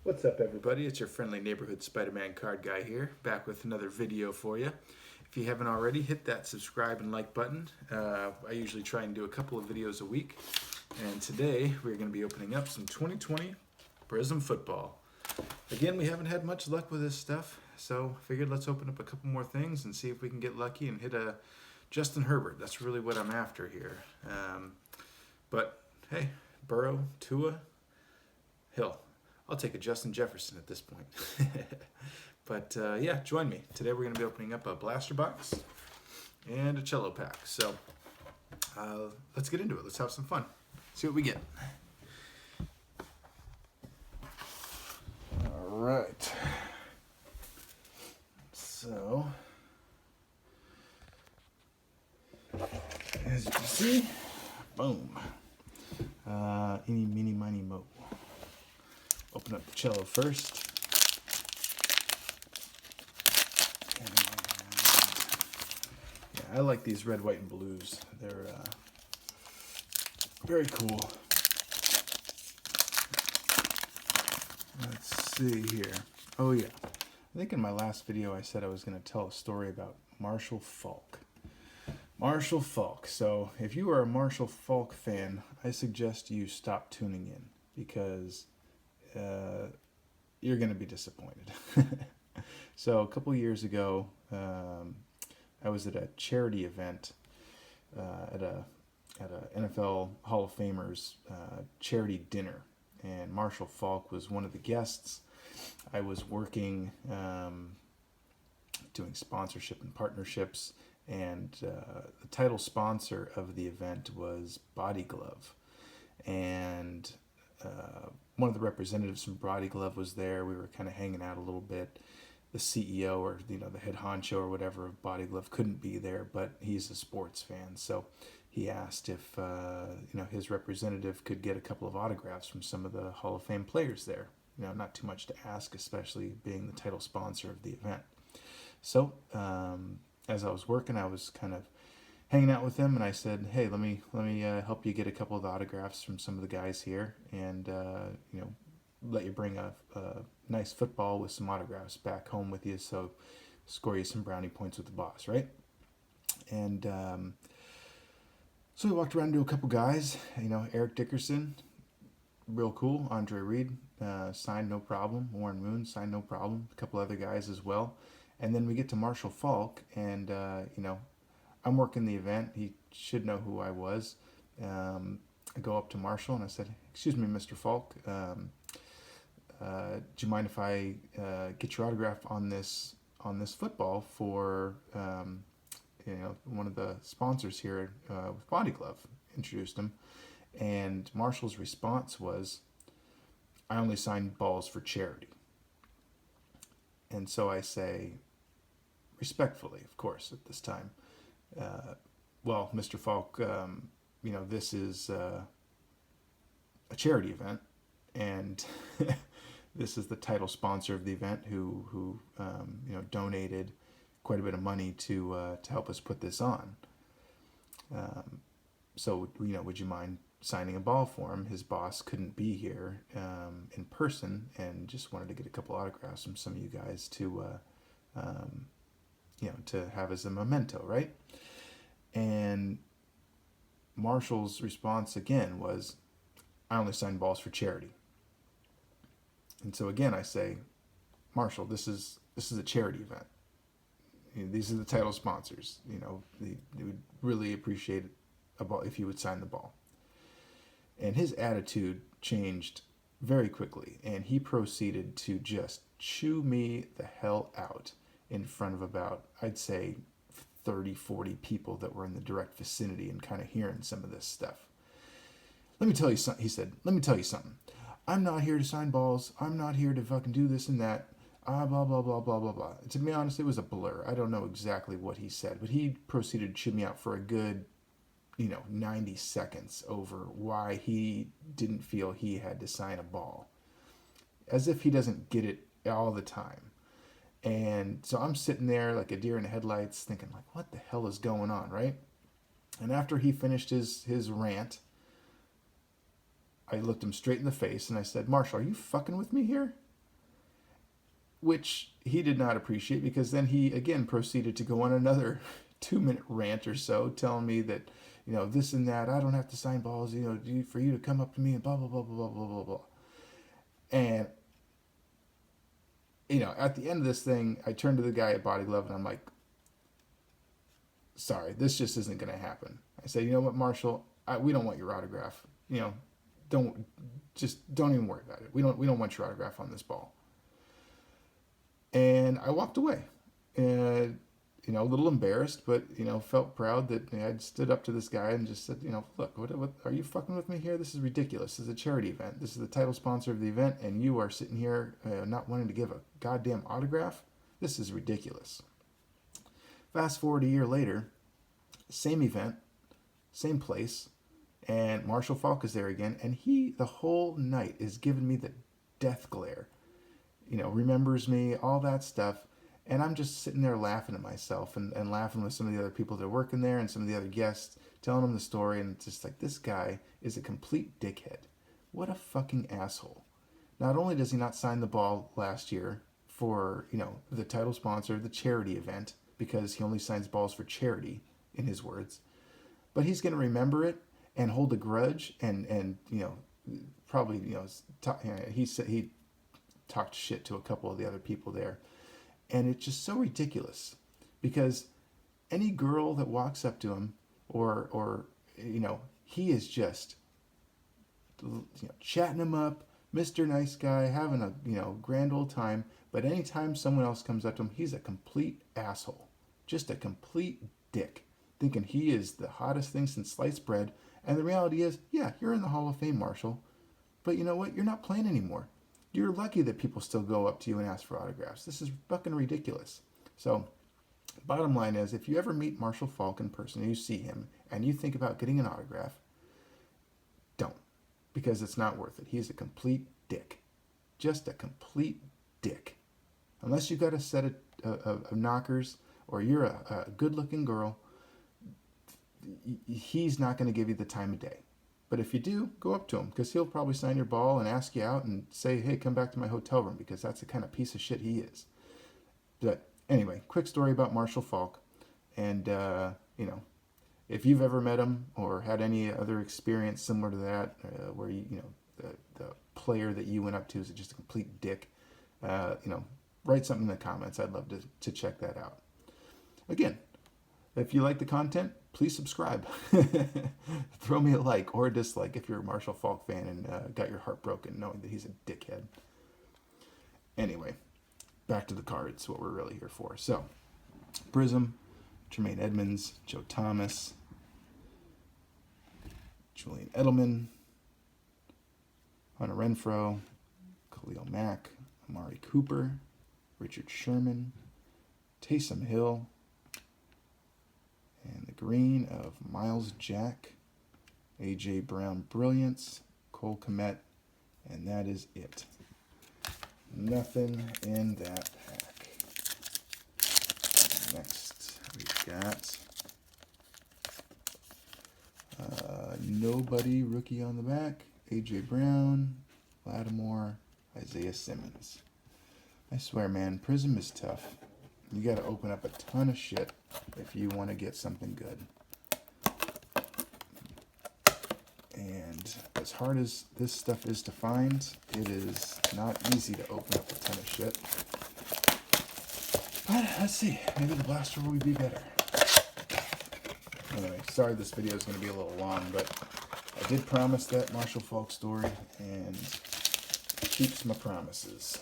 What's up, everybody? It's your friendly neighborhood Spider-Man card guy here, back with another video for you. If you haven't already, hit that subscribe and like button. I usually try and do a couple of videos a week, and today we're going to be opening up some 2020 Prizm football. Again, we haven't had much luck with this stuff, so I figured let's open up a couple more things and see if we can get lucky and hit a Justin Herbert. That's really what I'm after here. But hey, Burrow, Tua, Hill. I'll take a Justin Jefferson at this point. But yeah, join me. Today we're going to be opening up a blaster box and a cello pack. So let's get into it. Let's have some fun. See what we get. All right. So, as you can see, boom. Eeny, meeny, miny, mo. Open up the cello first. And, yeah, I like these red, white, and blues. They're very cool. Let's see here. Oh yeah. I think in my last video I said I was going to tell a story about Marshall Faulk. Marshall Faulk. So if you are a Marshall Faulk fan, I suggest you stop tuning in because you're going to be disappointed. So a couple years ago, I was at a charity event at a NFL Hall of Famers charity dinner, and Marshall Faulk was one of the guests. I was working doing sponsorship and partnerships, and the title sponsor of the event was Body Glove, and one of the representatives from Body Glove was there. We were kind of hanging out a little bit. The CEO, or the head honcho or whatever of Body Glove, couldn't be there, but he's a sports fan, so he asked if his representative could get a couple of autographs from some of the Hall of Fame players there. Not too much to ask, especially being the title sponsor of the event. So as I was working, I was kind of hanging out with him, and I said, "Hey, let me help you get a couple of autographs from some of the guys here, and let you bring a nice football with some autographs back home with you, so score you some brownie points with the boss, right?" And so we walked around to a couple guys. Eric Dickerson, real cool. Andre Reed, signed no problem. Warren Moon, signed no problem. A couple other guys as well. And then we get to Marshall Faulk, and I'm working the event. He should know who I was. I go up to Marshall and I said, "Excuse me, Mr. Faulk, do you mind if I get your autograph on this football for one of the sponsors here with Body Glove?" Introduced him, and Marshall's response was, "I only sign balls for charity." And so I say, respectfully, of course, at this time, "Well, Mr. Faulk, this is a charity event, and this is the title sponsor of the event who donated quite a bit of money to help us put this on. So would you mind signing a ball for him?" His boss couldn't be here in person, and just wanted to get a couple autographs from some of you guys to to have as a memento, right? And Marshall's response again was, "I only sign balls for charity." And so again I say, "Marshall, this is a charity event. These are the title sponsors. They would really appreciate it if you would sign the ball." And his attitude changed very quickly, and he proceeded to just chew me the hell out in front of about, I'd say, 30, 40 people that were in the direct vicinity and kind of hearing some of this stuff. "Let me tell you something," he said. "Let me tell you something. I'm not here to sign balls. I'm not here to fucking do this and that. Blah, blah, blah, blah, blah, blah." To be honest, it was a blur. I don't know exactly what he said, but he proceeded to chew me out for a good 90 seconds over why he didn't feel he had to sign a ball, as if he doesn't get it all the time. And so I'm sitting there like a deer in the headlights thinking, like, what the hell is going on, right? And after he finished his rant, I looked him straight in the face and I said, "Marshall, are you fucking with me here?" which he did not appreciate, because then he again proceeded to go on another 2-minute rant or so, telling me that, this and that, I don't have to sign balls, for you to come up to me and blah, blah, blah, blah, blah, blah, blah. And, at the end of this thing, I turned to the guy at Body Glove and I'm like, sorry, this just isn't going to happen. I said, you know what, Marshall, we don't want your autograph. Don't even worry about it. We don't want your autograph on this ball. And I walked away, and a little embarrassed, but felt proud that I'd stood up to this guy and just said, look, what are you fucking with me here? This is ridiculous. This is a charity event. This is the title sponsor of the event, and you are sitting here not wanting to give a goddamn autograph. This is ridiculous. Fast forward a year later, same event, same place, and Marshall Faulk is there again, and he the whole night is giving me the death glare. Remembers me, all that stuff. And I'm just sitting there laughing at myself and laughing with some of the other people that are working there and some of the other guests, telling them the story. And it's just like, this guy is a complete dickhead. What a fucking asshole. Not only does he not sign the ball last year for, the title sponsor of the charity event, because he only signs balls for charity, in his words, but he's going to remember it and hold a grudge and probably, he talked shit to a couple of the other people there. And it's just so ridiculous, because any girl that walks up to him or he is just chatting him up, Mr. Nice Guy, having a grand old time. But anytime someone else comes up to him, he's a complete asshole, just a complete dick, thinking he is the hottest thing since sliced bread. And the reality is, yeah, you're in the Hall of Fame, Marshall, but you know what? You're not playing anymore. You're lucky that people still go up to you and ask for autographs. This is fucking ridiculous. So, bottom line is, if you ever meet Marshall Faulk in person and you see him and you think about getting an autograph, don't. Because it's not worth it. He's a complete dick. Just a complete dick. Unless you got a set of knockers or you're a good-looking girl, he's not going to give you the time of day. But if you do, go up to him, because he'll probably sign your ball and ask you out and say, hey, come back to my hotel room, because that's the kind of piece of shit he is. But anyway, quick story about Marshall Faulk. And, if you've ever met him or had any other experience similar to that, where, the player that you went up to is just a complete dick, write something in the comments. I'd love to check that out. Again, if you like the content, please subscribe. Throw me a like or a dislike if you're a Marshall Faulk fan and got your heart broken knowing that he's a dickhead. Anyway, back to the cards, what we're really here for. So, Prizm, Tremaine Edmonds, Joe Thomas, Julian Edelman, Hunter Renfroe, Khalil Mack, Amari Cooper, Richard Sherman, Taysom Hill, and the green of Miles Jack, A.J. Brown Brilliance, Cole Kmet, and that is it. Nothing in that pack. Next, we've got nobody rookie on the back, A.J. Brown, Lattimore, Isaiah Simmons. I swear, man, Prizm is tough. You got to open up a ton of shit if you want to get something good. And as hard as this stuff is to find, it is not easy to open up a ton of shit. But let's see, maybe the blaster will be better. Anyway, sorry this video is going to be a little long, but I did promise that Marshall Faulk story, and keeps my promises.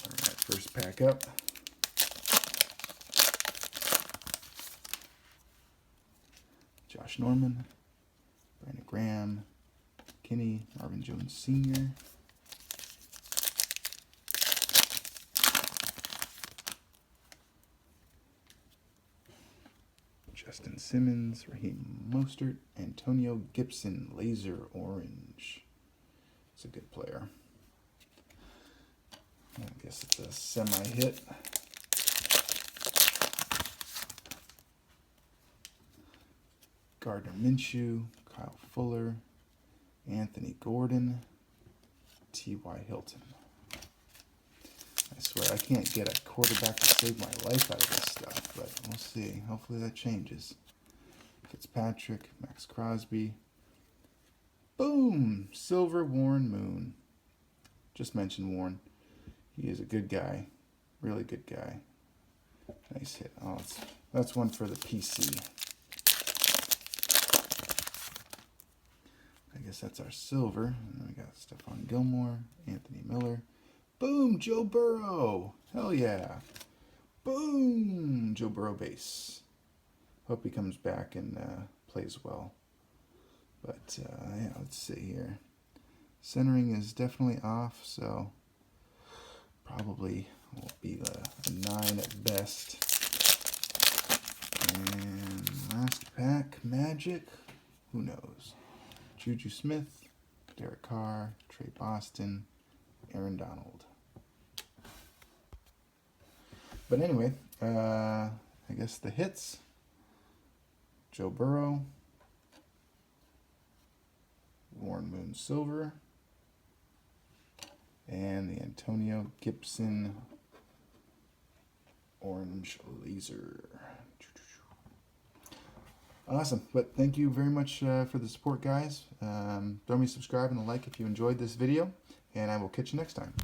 Alright, first pack up. Josh Norman, Brandon Graham, Kinney, Marvin Jones Sr., Justin Simmons, Raheem Mostert, Antonio Gibson, Laser Orange. It's a good player. I guess it's a semi-hit. Gardner Minshew, Kyle Fuller, Anthony Gordon, T.Y. Hilton. I swear, I can't get a quarterback to save my life out of this stuff, but we'll see. Hopefully that changes. Fitzpatrick, Max Crosby. Boom! Silver Warren Moon. Just mentioned Warren. He is a good guy. Really good guy. Nice hit. Oh, that's one for the PC. I guess that's our silver. And then we got Stephon Gilmore, Anthony Miller. Boom! Joe Burrow. Hell yeah. Boom! Joe Burrow base. Hope he comes back and plays well. But yeah, let's see here. Centering is definitely off, so probably will be a 9 at best. And last pack, Magic. Who knows? Juju Smith, Derek Carr, Trey Boston, Aaron Donald. But anyway, I guess the hits. Joe Burrow, Warren Moon Silver, and the Antonio Gibson Orange Laser. Awesome. But thank you very much for the support, guys. Throw me a subscribe and a like if you enjoyed this video, and I will catch you next time.